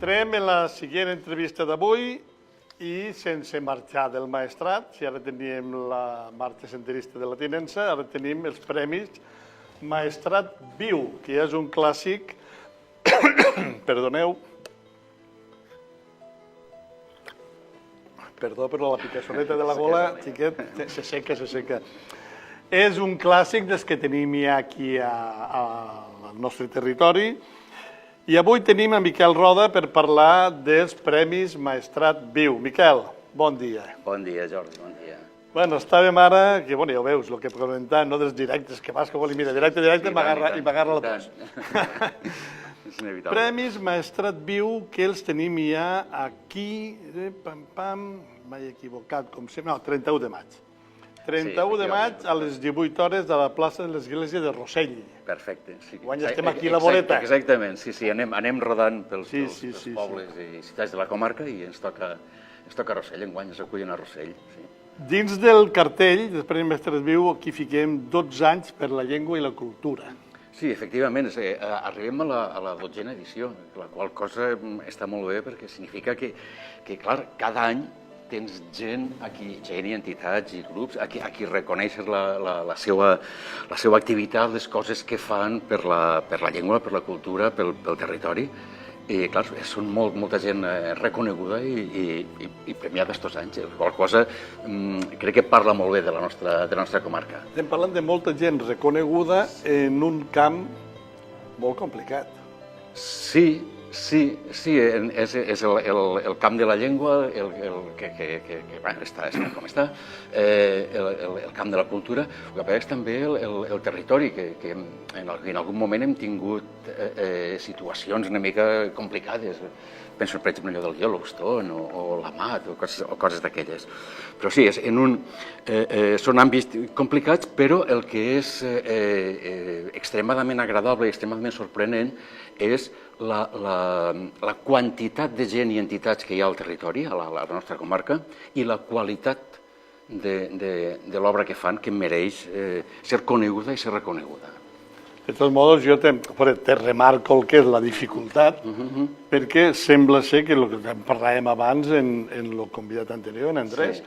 Entrem en la següent entrevista d'avui i sense marxar del Maestrat, si ara teníem la marxa senderista de la Tinença, ara tenim els premis Maestrat Viu, que és un clàssic, perdoneu, perdó, però la picassoneta de la gola, xiquet, se seca. És un clàssic dels que tenim ja aquí al nostre territori. I avui tenim a Miquel Roda per parlar dels Premis Maestrat Viu. Miquel, bon dia. Bon dia, Jordi, bon dia. Bueno, estàvem ara, que ja ho veus, el que comentem, no, dels directes, que vas, que vol, mira, directe, i m'agarra la tos. És inevitable. Premis Maestrat Viu, que els tenim ja aquí, m'he equivocat, com sempre, no, 31 de maig. 31 de maig a les 18 hores de la plaça de l'Església de Rossell. Perfecte. Quan ja estem aquí a la voreta. Exactament, sí, anem rodant pels pobles i ciutats de la comarca i ens toca Rossell, enguany ens acullen a Rossell. Dins del cartell, després Mestres Viu, aquí fiquem 12 anys per la llengua i la cultura. Sí, efectivament, arribem a la 12a edició, la qual cosa està molt bé perquè significa que clar, cada any tens gent i entitats i grups a qui reconeixes la seva activitat, les coses que fan per la llengua, per la cultura, pel territori. I, clar, són molta gent reconeguda i premiada estos anys, la qual cosa crec que parla molt bé de la nostra comarca. Estem parlant de molta gent reconeguda en un camp molt complicat. Sí, és el camp de la llengua, que està com està, el camp de la cultura, el que passa és també el territori, que en algun moment hem tingut situacions una mica complicades. Penso, per exemple, allò del Yellowstone o l'Amat o coses d'aquelles. Però sí, són àmbits complicats, però el que és extremadament agradable i extremadament sorprenent és la quantitat de gent i entitats que hi ha al territori, a la nostra comarca, i la qualitat de l'obra que fan, que mereix ser coneguda i ser reconeguda. De tots modos, jo te remarco el que és la dificultat, perquè sembla ser que el que parlàvem abans en el convidat anterior, en Andrés,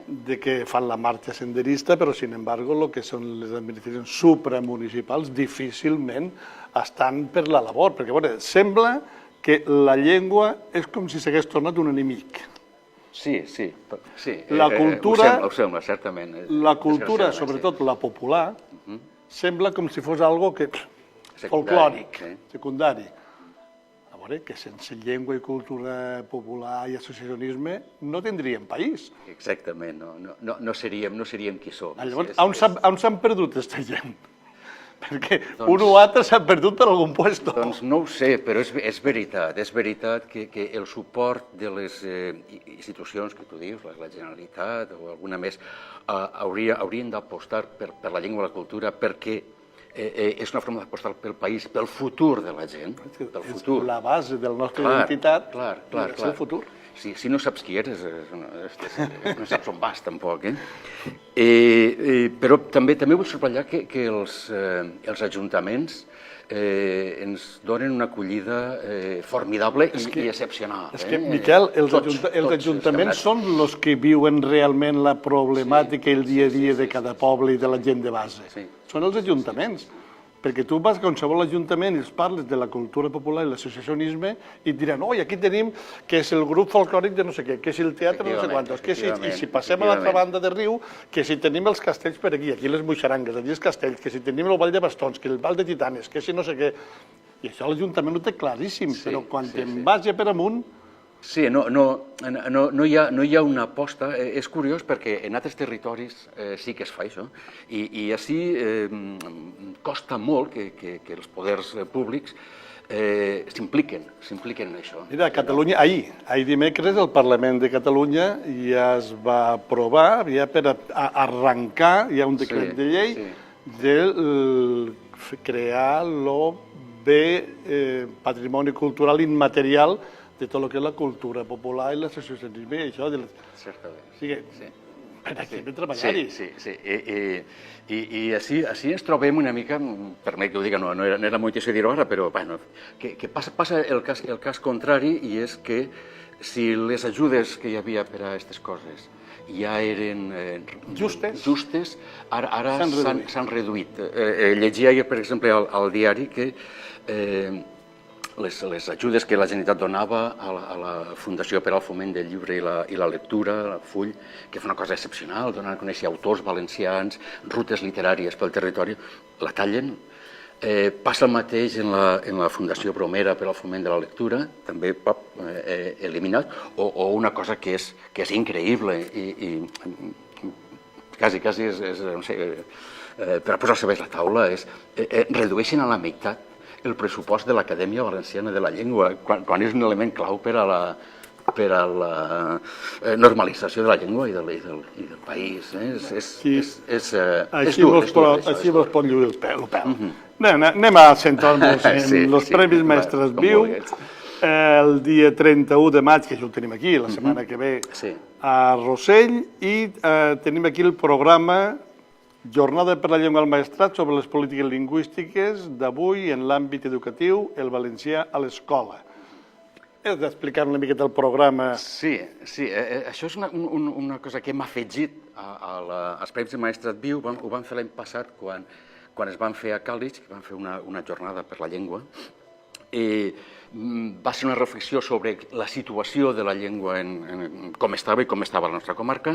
de que fan la marxa senderista, però, sin embargo, el que són les administracions supramunicipals difícilment estan per la labor, perquè sembla que la llengua és com si s'hagués tornat un enemic. Sí. La cultura, ho sembla, certament. La cultura, sobretot la popular, sembla com si fos algo folclòric, secundari. A veure, que sense llengua i cultura popular i associacionisme no tindríem país. Exactament, no seríem qui som. Llavors, on s'han perdut aquesta gent? Perquè un o altre s'ha perdut per algun lloc. Doncs no ho sé, però és veritat que el suport de les institucions que tu dius, la Generalitat o alguna més, haurien d'apostar per la llengua i la cultura perquè és una forma d'apostar pel país, pel futur de la gent. És la base de la nostra identitat, és el futur. Si no saps qui eres, no saps on vas, tampoc. Però també vull subratllar que els ajuntaments ens donen una acollida formidable i excepcional. És que, Miquel, els ajuntaments són els que viuen realment la problemàtica i el dia a dia de cada poble i de la gent de base. Són els ajuntaments. Perquè tu vas a qualsevol ajuntament i els parles de la cultura popular i l'associacionisme i et diran, oi, aquí tenim que és el grup folclòric de no sé què, que és el teatre no sé quantos, i si passem a l'altra banda de riu, que si tenim els castells per aquí les Buixarangues, allí els castells, que si tenim el Vall de Bastons, que el Vall de Titanes, que si no sé què. I això l'Ajuntament ho té claríssim, però quan te'n vas ja per amunt... Sí, no hi ha una aposta. És curiós perquè en altres territoris sí que es fa això i així costa molt que els poders públics s'impliquen en això. Mira, a Catalunya, ahir dimecres, el Parlament de Catalunya ja es va aprovar, ja per arrencar, hi ha un decret de llei de crear el bé patrimoni cultural immaterial de tot el que és la cultura popular i l'associacionisme i això. Certament. Sí. per aquí per treballar-hi. Sí. I així ens trobem una mica, permet que ho diga, no era molt intenció dir-ho ara, però bueno, que passa el cas contrari, i és que si les ajudes que hi havia per a aquestes coses ja eren justes, ara s'han reduït. Llegia jo, per exemple, al diari que les ajudes que la Generalitat donava a la Fundació per al Foment del Llibre i la Lectura, la FULL, que fa una cosa excepcional, donar a conèixer autors valencians, rutes literàries pel territori, la tallen. Passa el mateix en la Fundació Bromera per al Foment de la Lectura, també eliminat, o una cosa que és increïble i quasi és, no sé, per a posar-se bé a la taula, redueixen a la meitat el pressupost de l'Acadèmia Valenciana de la Llengua, quan és un element clau per a la normalització de la llengua i del país. Així vos pot lluir el pèl. Anem a centrar-nos en els Premis Mestres Viu. El dia 31 de maig, que ja ho tenim aquí, la setmana que ve, a Rossell, i tenim aquí el programa Jornada per la Llengua al Maestrat sobre les polítiques lingüístiques d'avui en l'àmbit educatiu, el valencià a l'escola. Has d'explicar una miqueta el programa. Sí, això és una cosa que hem afegit als Premis de Maestrat Viu. Ho vam fer l'any passat quan es van fer a Càlig, que van fer una jornada per la llengua. Va ser una reflexió sobre la situació de la llengua, com estava i com estava la nostra comarca,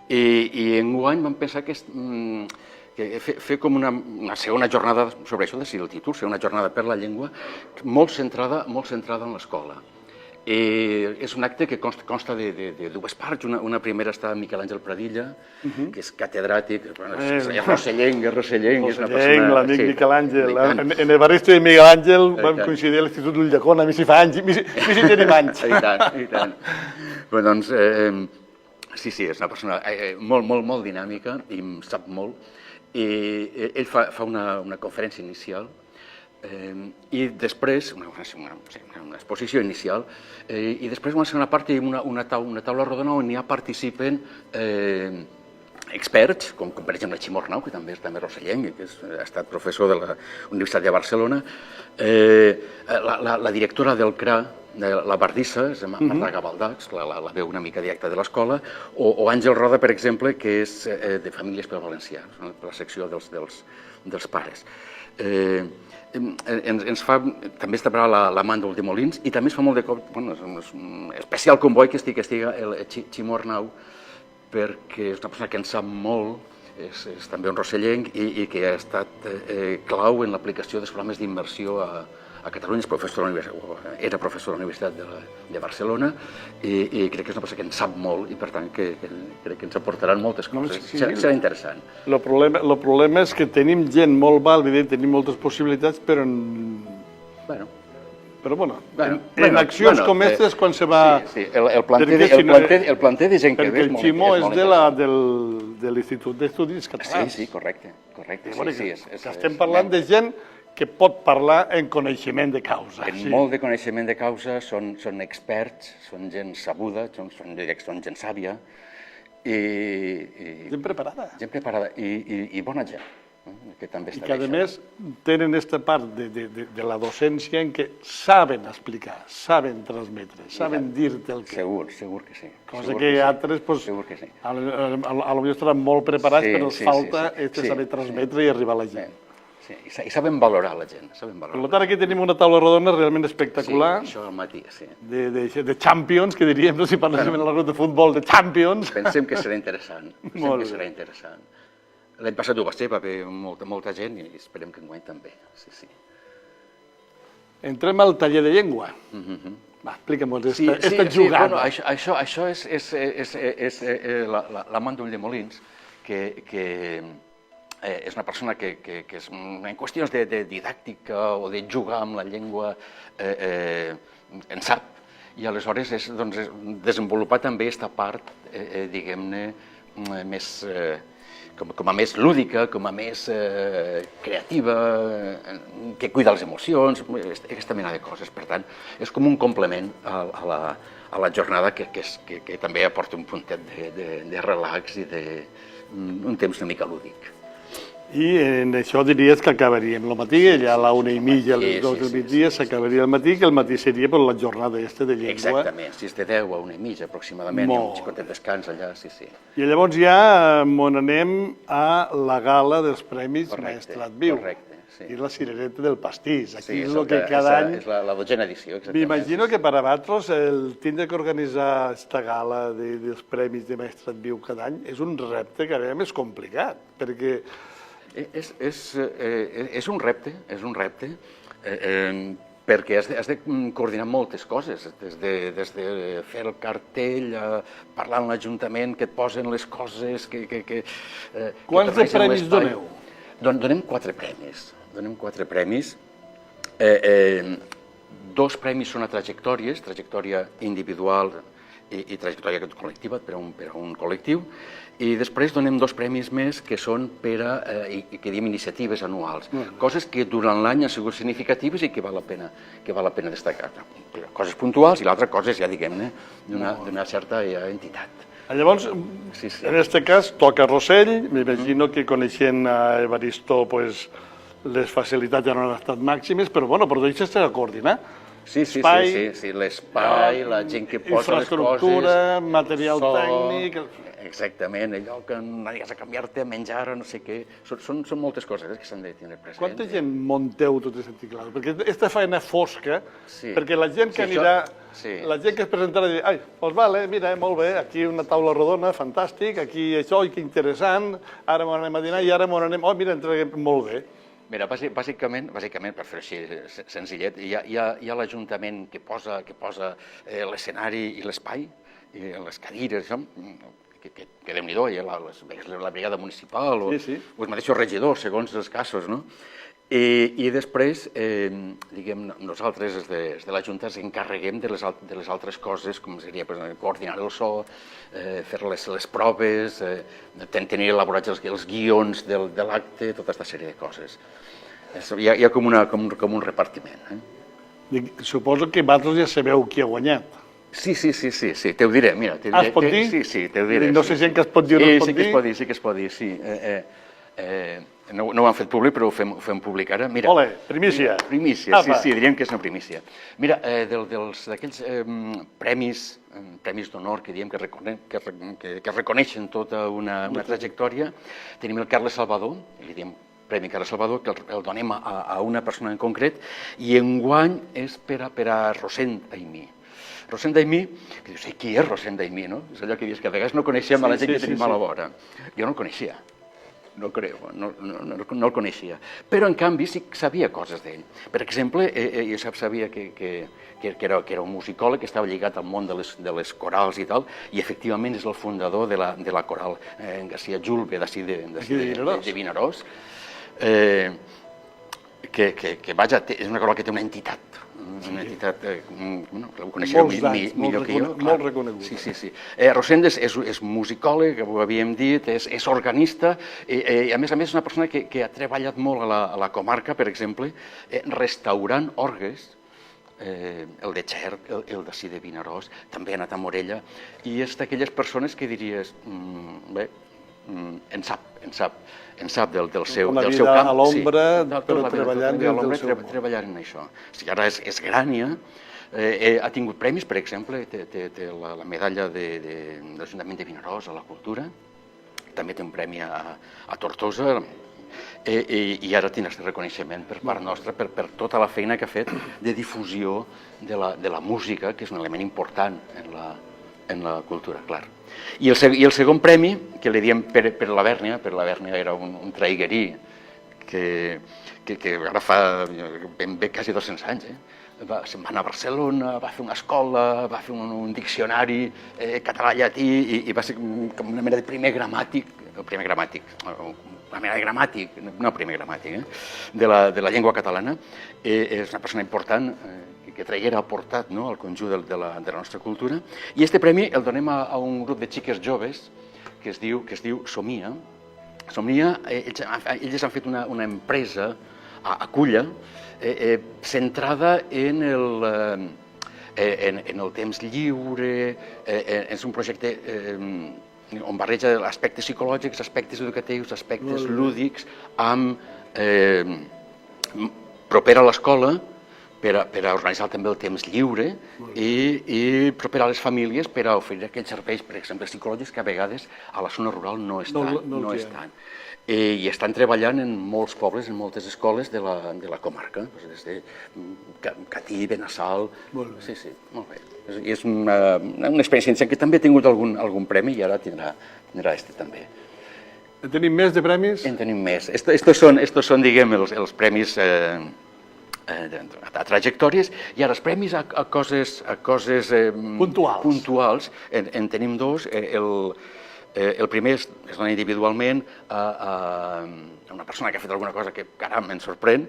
i enguany vam pensar que fer com una segona jornada sobre això, decidir el títol, ser una jornada per la llengua, molt centrada en l'escola. És un acte que consta de dues parts. Una primera està Miquel Àngel Pradilla, que és catedràtic, és rossellenc, és una persona... L'amic Miquel Àngel. En Evaristo i Miguel Àngel vam coincidir a l'Institut d'Ulldecona, a mi si fa anys, mi si tenim anys. I tant. Bé, doncs, sí, és una persona molt dinàmica i sap molt. Ell fa una conferència inicial i després, una exposició inicial, i després una segona part i una taula rodona on ja participen experts, com per exemple Ximo Arnau, que també és rossellenc, que ha estat professor de la Universitat de Barcelona, la directora del CRA, la Bardissa, és Marta Gabaldax, la veu una mica directa de l'escola, o Àngel Roda, per exemple, que és de Famílies pel Valencià, la secció dels pares. També estarà la Màndol de Molins, i també es fa molt de cop, un especial comboi que estiga el Ximo Arnau, perquè és una persona que en sap molt, és també un rossellenc, i que ha estat clau en l'aplicació dels programes d'immersió a Catalunya. Era professor de la Universitat de Barcelona, i crec que és una persona que en sap molt, i per tant crec que ens aportaran moltes coses. Serà interessant. El problema és que tenim gent molt vàlida, tenim moltes possibilitats, però en accions com aquestes, quan se va... Sí, el planter de gent que ve és molt interessant. Perquè el Ximo és de l'Institut d'Estudis Catalans. Sí, correcte. Estem parlant de gent que pot parlar en coneixement de causa. En molt de coneixement de causa, són experts, són gent sabuda, són gent sàvia. Gent preparada. Gent preparada i bona gent, que també està bé. I que, a més, tenen aquesta part de la docència en què saben explicar, saben transmetre, saben dir-te el que... Segur que sí. Cosa que altres, potser estaran molt preparats, però els falta saber transmetre i arribar a la gent. I saben valorar la gent. Per tant, aquí tenim una taula rodona realment espectacular. Sí, això al matí, sí. De Champions, que diríem, no? Si parléssim en la ruta de futbol, de Champions. Pensem que serà interessant. L'any passat ho va ser, va haver molta gent, i esperem que enguany també. Entrem al taller de llengua. Va, explica'm-ho, esta jugada. Això és la Màndol de Molins, que és una persona que en qüestions de didàctica o de jugar amb la llengua en sap, i aleshores desenvolupar també aquesta part, diguem-ne, més com a més lúdica, com a més creativa, que cuida les emocions, aquesta mena de coses. Per tant, és com un complement a la jornada que també aporta un puntet de relax i d'un temps una mica lúdic. I en això diries que acabaríem el matí, allà a la 1:30, a les 2 del migdia, s'acabaria el matí, que el matí seria la jornada de llengua. Exactament, si és de 10 a 1:30 aproximadament, i un xicotet descans allà, sí. I llavors ja anem a la gala dels Premis Maestrat Viu. Correcte, sí. I la cirereta del pastís. Aquí Sí, és el que cada any... És la 12a edició, exactament. M'imagino que per a vosaltres el tindre que organitzar aquesta gala dels Premis de Maestrat Viu cada any és un repte que a veure és complicat, perquè... És un repte, perquè has de coordinar moltes coses, des de fer el cartell, parlar amb l'Ajuntament, que et posen les coses, Quants de premis doneu? Donem 4 premis. Donem 4 premis. 2 premis són a trajectòries, trajectòria individual i trajectòria col·lectiva per a un col·lectiu, i després donem 2 premis més que són per a, que diem, iniciatives anuals, coses que durant l'any han sigut significatives i que val la pena destacar. Coses puntuals i l'altra coses, ja diguem-ne, d'una certa entitat. Llavors, en aquest cas, toca Rossell, m'imagino que coneixent a Evaristo, les facilitats ja no han estat màximes, però però deixes de coordinar. Sí, l'espai, la gent que posa les coses... Infraestructura, material tècnic... Exactament, allò que anaries a canviar-te, a menjar o no sé què... Són moltes coses que s'han de tenir present. Quanta gent monteu tot aquest clars? Perquè aquesta feina fosca, perquè la gent que anirà... La gent que es presentarà dirà, ai, doncs vale, mira, molt bé, aquí una taula rodona, fantàstic, aquí això, i que interessant, ara m'ho anem a dinar i ara m'ho anem... Oh, mira, entreguem molt bé. Mira, bàsicament, per fer-ho així senzillet, hi ha l'Ajuntament que posa l'escenari i l'espai, les cadires, que Déu-n'hi-do, hi ha la brigada municipal o els mateixos regidors, segons els casos, no? I després, diguem, nosaltres, des de la Junta, ens encarreguem de les altres coses, com seria coordinar el so, fer les proves, tenir elaborats els guions de l'acte, tota aquesta sèrie de coses. Hi ha com un repartiment. Suposo que vosaltres ja sabeu qui ha guanyat. Sí, te ho diré, mira. Es pot dir? Sí, te ho diré. No sé si es pot dir o no es pot dir. Sí que es pot dir, sí. No ho han fet públic, però ho fem públic ara. Ole, primícia. Primícia, sí, diríem que és una primícia. Mira, d'aquells premis d'honor que diem que reconeixen tota una trajectòria, tenim el Carles Salvador, li diem Premi Carles Salvador, que el donem a una persona en concret, i enguany és per a Rosent Aimí. Rosent Aimí, que dius, qui és Rosent Aimí, no? És allò que dius que a vegades no coneixem a la gent que tenim a la vora. Jo no el coneixia. No el coneixia. Però, en canvi, sí que sabia coses d'ell. Per exemple, jo sabia que era un musicòleg que estava lligat al món de les corals i tal, i efectivament és el fundador de la coral García Julve, d'ací de Vinaròs, que, vaja, és una coral que té una entitat, ho coneixereu millor que jo. Molt reconegut. Sí. Rosent és musicòleg, ho havíem dit, és organista, i a més és una persona que ha treballat molt a la comarca, per exemple, restaurant orgues, el de Xert, el d'ací de Vinaròs, també ha anat a Morella, i és d'aquelles persones que diries, bé, en sap del seu camp. Una vida a l'ombra, però treballant en això. Ara és grània, ha tingut premis, per exemple, té la medalla de l'Ajuntament de Vinaròs a la cultura, també té un premi a Tortosa, i ara té aquest reconeixement per part nostra per tota la feina que ha fet de difusió de la música, que és un element important en la cultura, clar. I el segon premi, que li diem per la Bèrnia era un traiguerí que ara fa ben bé quasi 200 anys, se'n va anar a Barcelona, va fer una escola, va fer un diccionari català-llatí i va ser com una mena de primer gramàtic, de la llengua catalana. És una persona important que traguera aportat al conjunt de la nostra cultura. I aquest premi el donem a un grup de xiques joves que es diu Somia, Somnia, ells han fet una empresa a Culla centrada en el temps lliure, és un projecte on barreja aspectes psicològics, aspectes educatius, aspectes lúdics, proper a l'escola, per a organitzar també el temps lliure i proper a les famílies per a oferir aquells serveis, per exemple, psicològics que a vegades a la zona rural no estan. I estan treballant en molts pobles, en moltes escoles de la comarca, des de Catí, Benassal... Sí, molt bé. És una experiència que també ha tingut algun premi i ara tindrà este també. En tenim més de premis? En tenim més. Estos són, diguem, els premis a trajectòries, i ara els premis a coses puntuals. En tenim dos. El primer es dona individualment a una persona que ha fet alguna cosa que, caram, em sorprèn.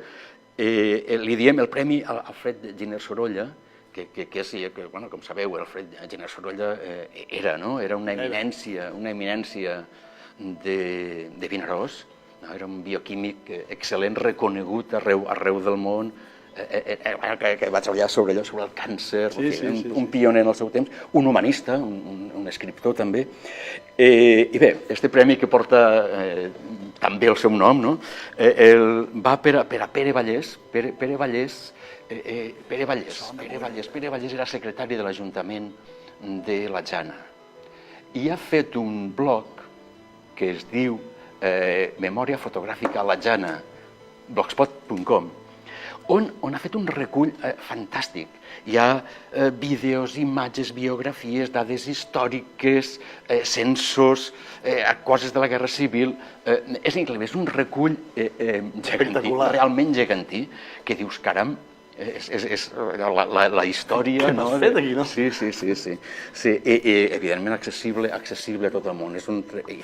Li diem el Premi Alfred Giner Sorolla, que com sabeu, Alfred Giner Sorolla era una eminència de Vinaròs. Era un bioquímic excel·lent, reconegut arreu del món, que va treballar sobre el càncer, un pioner en el seu temps, un humanista, un escriptor també. I bé, este premi que porta també el seu nom, va per a Pere Vallès. Pere Vallès era secretari de l'Ajuntament de la Jana i ha fet un blog que es diu Memòria fotogràfica a la Jana, blogspot.com, on ha fet un recull fantàstic. Hi ha vídeos, imatges, biografies, dades històriques, censos, coses de la Guerra Civil. És increïble, és un recull gegantí, realment gegantí, que dius, caram, és la història... Què n'has fet aquí, no? Sí, i evidentment accessible a tot el món. I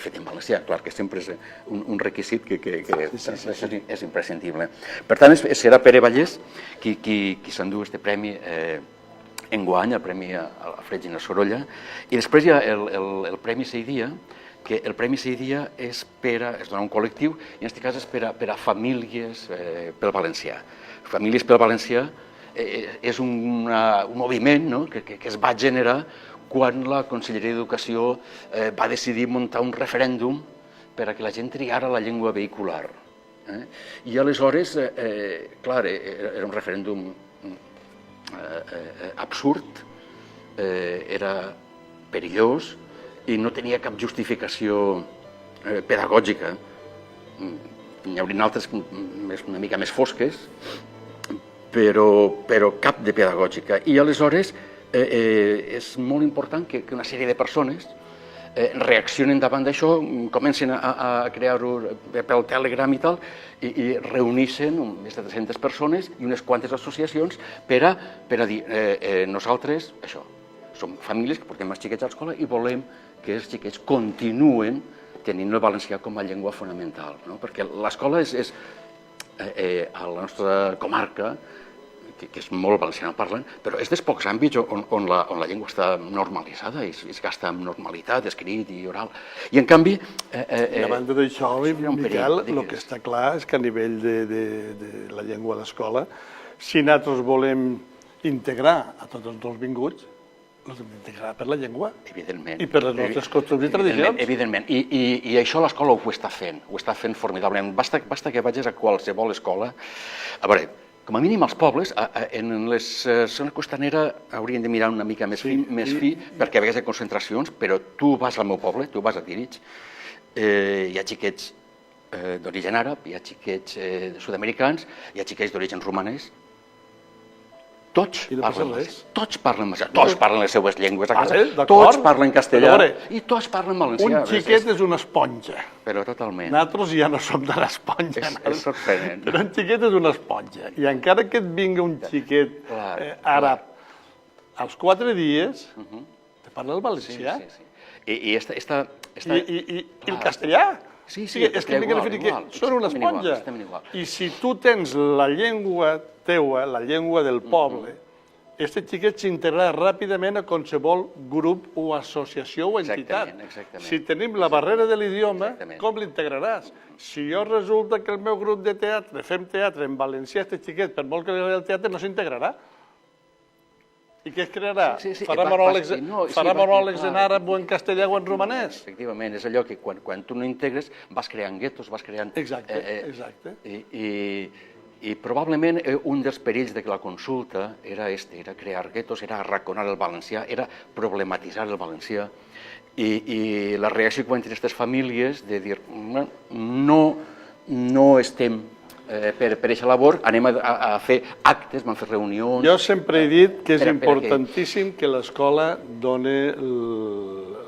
fet en valencià, clar, que sempre és un requisit que és imprescindible. Per tant, serà Pere Vallès qui s'endú este premi enguany, el Premi Alfred Giner Sorolla, i després hi ha el Premi Seidia, que el Premi Seidia es dona un col·lectiu, i en aquest cas és per a famílies pel valencià. Famílies pel Valencià és un moviment que es va generar quan la Conselleria d'Educació va decidir muntar un referèndum per a que la gent triara la llengua vehicular. I aleshores, clar, era un referèndum absurd, era perillós i no tenia cap justificació pedagògica. N'hi haurien altres una mica més fosques, però cap de pedagògica. I aleshores és molt important que una sèrie de persones reaccionen davant d'això, comencen a crear-ho pel Telegram i tal, i reuneixen més de 300 persones i unes quantes associacions per a dir, nosaltres, això, som famílies que portem els xiquets a l'escola i volem que els xiquets continuen tenint el valencià com a llengua fonamental, perquè l'escola és a la nostra comarca, que és molt valencià parlant, però és dels pocs àmbits on la llengua està normalitzada i es gasta amb normalitat, escrit i oral. I en canvi... A banda d'això, Miquel, el que està clar és que a nivell de la llengua d'escola, si nosaltres volem integrar a tots els nouvinguts, els hem d'integrar per la llengua. Evidentment. I per les nostres costums i tradicions. Evidentment. I això l'escola ho està fent formidablement. Basta que vagis a qualsevol escola. A veure, com a mínim als pobles, en les zones costanera haurien de mirar una mica més fi, perquè a vegades hi ha concentracions, però tu vas al meu poble, tu vas a Tírig, hi ha xiquets d'origen àrab, hi ha xiquets sud-americans, hi ha xiquets d'origen romanès. Tots parlen les seues llengües a casa, tots parlen castellà i tots parlen valencià. Un xiquet és una esponja. Però totalment. Nosaltres ja no som de l'esponja. És sorprenent. Però un xiquet és una esponja. I encara que et vingui un xiquet àrab, als 4 dies te parla el valencià. I el castellà. Sí, és que m'he referit que són una esponja. I si tu tens la llengua teua, la llengua del poble, aquest xiquet s'integrarà ràpidament a qualsevol grup o associació o entitat. Exactament. Si tenim la barrera de l'idioma, com l'integraràs? Si jo resulta que el meu grup de teatre, fem teatre en valencià, aquest xiquet, per molt que li agradi el teatre, no s'integrarà. I què es crearà? Farà monòlegs en àrab o en castellà o en romanès? Efectivament, és allò que quan tu no integres vas creant guetos, vas creant... Exacte. I probablement un dels perills de la consulta era era crear guetos, era arraconar el valencià, era problematitzar el valencià. I la reacció que van tenir aquestes famílies de dir no estem per aquesta labor, anem a fer actes, vam fer reunions... Jo sempre he dit que és importantíssim que l'escola doni,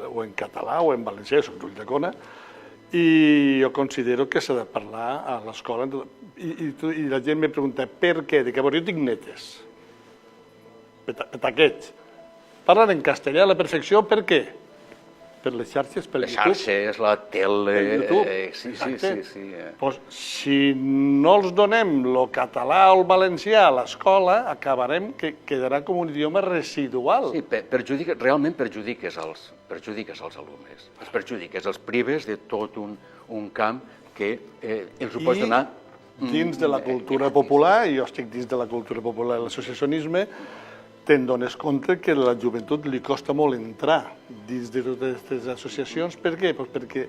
o en català o en valencià, soc d'Ulldecona, i jo considero que s'ha de parlar a l'escola. I la gent me pregunta, per què? Dic, jo tinc netes, petaquets. Parlen en castellà a la perfecció, per què? Per les xarxes, per YouTube. Les xarxes, la tele... Sí. Doncs si no els donem el català o el valencià a l'escola, acabarem que quedarà com un idioma residual. Sí, realment perjudiques els alumnes, els perjudiques, els prives de tot un camp que els ho pots donar... Dins de la cultura popular, i jo estic dins de la cultura popular i l'associacionisme, te'n dones compte que a la joventut li costa molt entrar dins de totes aquestes associacions. Per què? Doncs perquè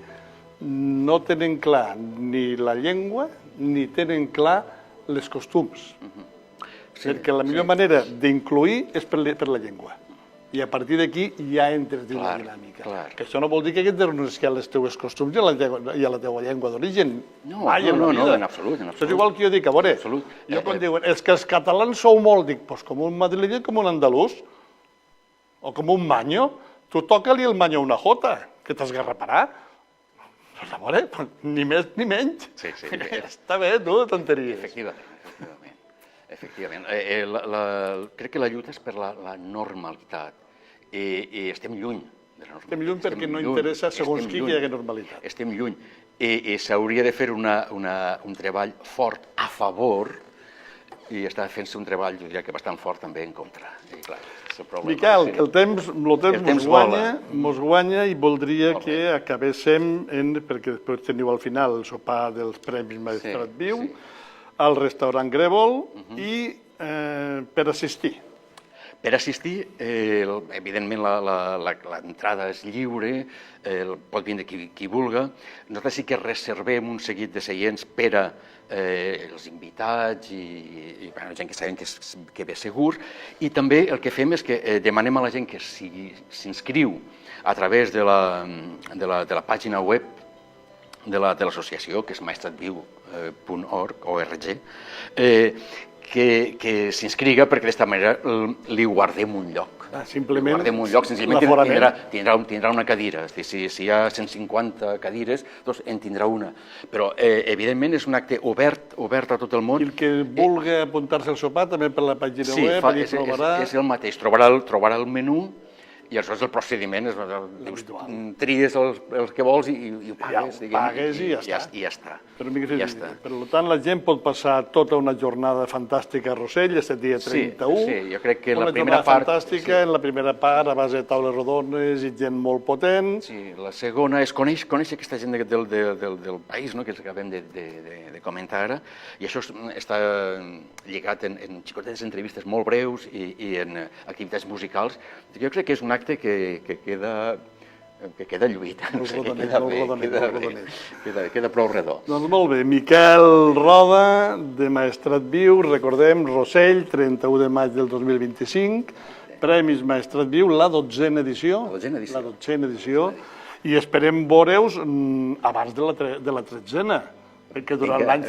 no tenen clar ni la llengua ni tenen clar les costums. Perquè la millor manera d'incluir és per la llengua. I a partir d'aquí ja entres dins la dinàmica. Que això no vol dir que haguis de renunciar a les teves costums i a la teva llengua d'origen. No, en absolut. Això és igual que jo dic, a veure, jo quan diuen, és que els catalans sou molt, dic, doncs com un madrileny, com un andalús, o com un manyo, tu toca-li el manyo a una jota, que t'esgarraparà. Doncs a veure, ni més ni menys. Està bé, tu, de tonteries. Efectivament. Crec que la lluita és per la normalitat i estem lluny de la normalitat. Estem lluny perquè no interessa segons qui hi hagi normalitat. Estem lluny i s'hauria de fer un treball fort a favor i està fent-se un treball, jo diria que bastant fort també en contra. Miquel, el temps mos guanya i voldria que acabéssim, perquè després teniu al final el sopar dels Premis Maestrat Viu, al restaurant Grèvol i per assistir. Per assistir, evidentment l'entrada és lliure, pot vindre qui vulga. Nosaltres sí que reservem un seguit de seients per a els invitats i gent que sabem que ve segur. I també el que fem és que demanem a la gent que s'inscriu a través de la pàgina web de l'associació, que és maestratviu.org, que s'inscriga perquè d'aquesta manera li guardem un lloc. Simplement senzillament tindrà una cadira. Si hi ha 150 cadires, doncs en tindrà una. Però, evidentment, és un acte obert a tot el món. I el que vulgui apuntar-se al sopar, també per la pàgina web, allà trobarà... Sí, és el mateix. Trobarà el menú i aleshores el procediment és, tries el que vols i ho pagues. Pagues i ja està. Per tant, la gent pot passar tota una jornada fantàstica a Rossell, aquest dia 31. Sí, jo crec que la primera part... Una jornada fantàstica, en la primera part, a base de taules rodones i gent molt potent. Sí, la segona és conèixer aquesta gent del país, que ens acabem de comentar ara, i això està lligat en xicotetes entrevistes molt breus i en activitats musicals. Jo crec que és un acte que queda lluït. Queda prou redó. Doncs molt bé, Miquel Roda, de Maestrat Viu, recordem, Rossell, 31 de maig del 2025, Premis Maestrat Viu, la 12a edició. La 12a edició. I esperem veure-us abans de la 13a. Perquè durant l'any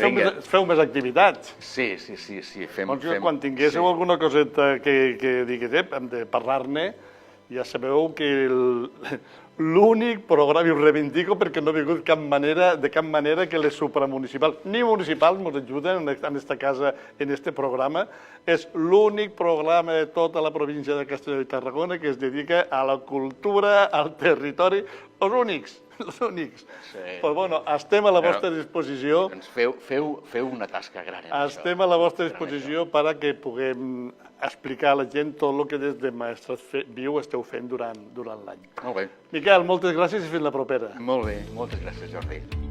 feu més activitats. Sí. Quan tinguéssiu alguna coseta que digués, hem de parlar-ne, ja sabeu que l'únic programa, i ho reivindico perquè no ha vingut de cap manera que les supramunicipals, ni municipals ens ajuden en aquesta casa, en este programa. És l'únic programa de tota la província de Castelló i Tarragona que es dedica a la cultura, al territori, els únics. Però bueno, estem a la vostra disposició. Doncs feu una tasca gran. Estem a la vostra disposició perquè puguem explicar a la gent tot el que des de Maestrat Viu esteu fent durant l'any. Molt bé. Miquel, moltes gràcies i fins la propera. Molt bé, moltes gràcies, Jordi.